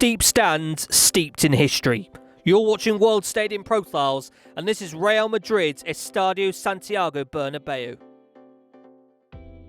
Steep stands steeped in history. You're watching World Stadium Profiles, and this is Real Madrid's Estadio Santiago Bernabéu.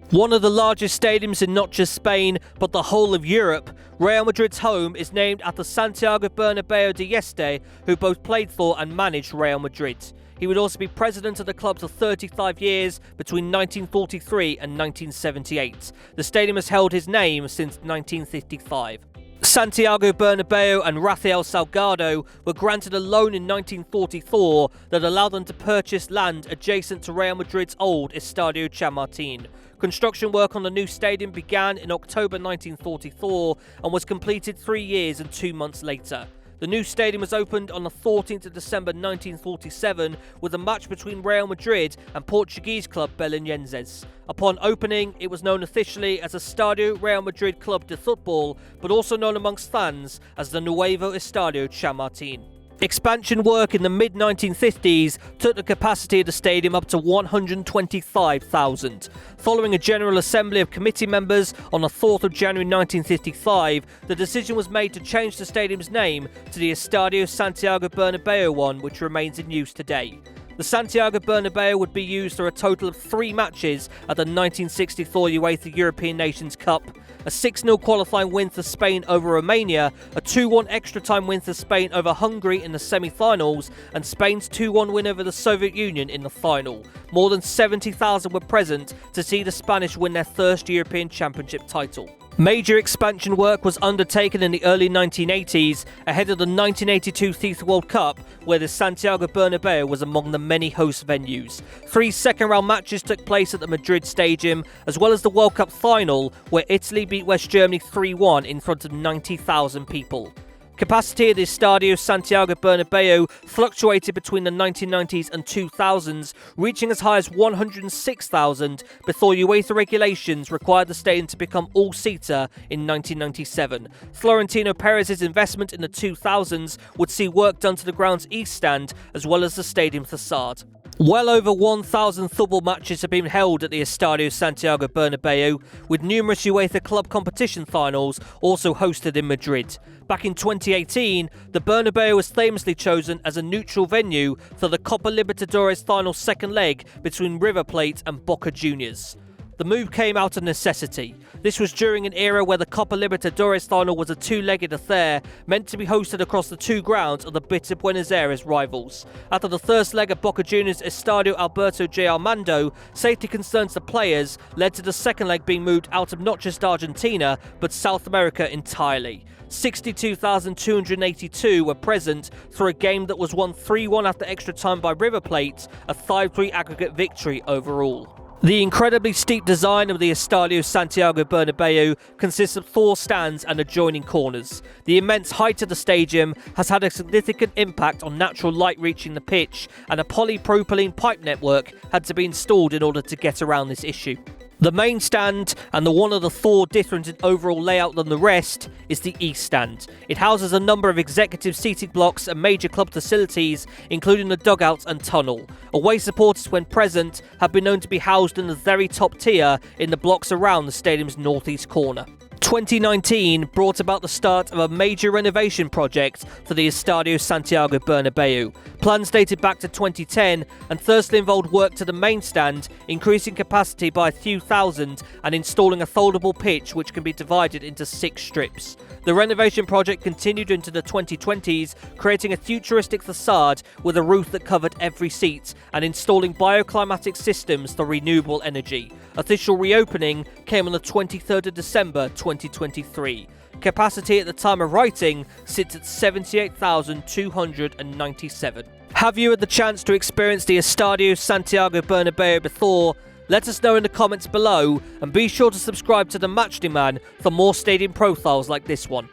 One of the largest stadiums in not just Spain, but the whole of Europe, Real Madrid's home is named after Santiago Bernabéu de Este, who both played for and managed Real Madrid. He would also be president of the club for 35 years between 1943 and 1978. The stadium has held his name since 1955. Santiago Bernabéu and Rafael Salgado were granted a loan in 1944 that allowed them to purchase land adjacent to Real Madrid's old Estadio Chamartín. Construction work on the new stadium began in October 1944 and was completed 3 years and 2 months later. The new stadium was opened on the 14th of December 1947 with a match between Real Madrid and Portuguese club Belenenses. Upon opening, it was known officially as Estadio Real Madrid Club de Football, but also known amongst fans as the Nuevo Estadio Chamartín. Expansion work in the mid-1950s took the capacity of the stadium up to 125,000. Following a General Assembly of committee members on the 4th of January 1955, the decision was made to change the stadium's name to the Estadio Santiago Bernabéu one, which remains in use today. The Santiago Bernabéu would be used for a total of 3 matches at the 1964 UEFA European Nations Cup, a 6-0 qualifying win for Spain over Romania, a 2-1 extra-time win for Spain over Hungary in the semi-finals, and Spain's 2-1 win over the Soviet Union in the final. More than 70,000 were present to see the Spanish win their first European Championship title. Major expansion work was undertaken in the early 1980s ahead of the 1982 FIFA World Cup, where the Santiago Bernabéu was among the many host venues. 3 second-round matches took place at the Madrid Stadium, as well as the World Cup final, where Italy beat West Germany 3-1 in front of 90,000 people. Capacity of the Estadio Santiago Bernabéu fluctuated between the 1990s and 2000s, reaching as high as 106,000 before UEFA regulations required the stadium to become all-seater in 1997. Florentino Perez's investment in the 2000s would see work done to the ground's east stand as well as the stadium facade. Well over 1,000 football matches have been held at the Estadio Santiago Bernabéu, with numerous UEFA club competition finals also hosted in Madrid. Back in 2018, the Bernabéu was famously chosen as a neutral venue for the Copa Libertadores final second leg between River Plate and Boca Juniors. The move came out of necessity. This was during an era where the Copa Libertadores final was a 2-legged affair, meant to be hosted across the 2 grounds of the bitter Buenos Aires rivals. After the first leg of Boca Juniors' Estadio Alberto J. Armando, safety concerns to players led to the second leg being moved out of not just Argentina, but South America entirely. 62,282 were present for a game that was won 3-1 after extra time by River Plate, a 5-3 aggregate victory overall. The incredibly steep design of the Estadio Santiago Bernabéu consists of 4 stands and adjoining corners. The immense height of the stadium has had a significant impact on natural light reaching the pitch, and a polypropylene pipe network had to be installed in order to get around this issue. The main stand, and the one of the 4 different in overall layout than the rest, is the East Stand. It houses a number of executive seating blocks and major club facilities, including the dugouts and tunnel. Away supporters, when present, have been known to be housed in the very top tier in the blocks around the stadium's northeast corner. 2019 brought about the start of a major renovation project for the Estadio Santiago Bernabéu. Plans dated back to 2010 and firstly involved work to the main stand, increasing capacity by a few thousand and installing a foldable pitch which can be divided into 6 strips. The renovation project continued into the 2020s, creating a futuristic facade with a roof that covered every seat and installing bioclimatic systems for renewable energy. Official reopening came on the 23rd of December 2023. Capacity at the time of writing sits at 78,297. Have you had the chance to experience the Estadio Santiago Bernabéu before? Let us know in the comments below, and be sure to subscribe to the Matchday Man for more stadium profiles like this one.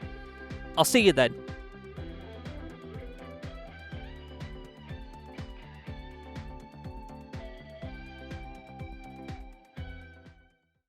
I'll see you then.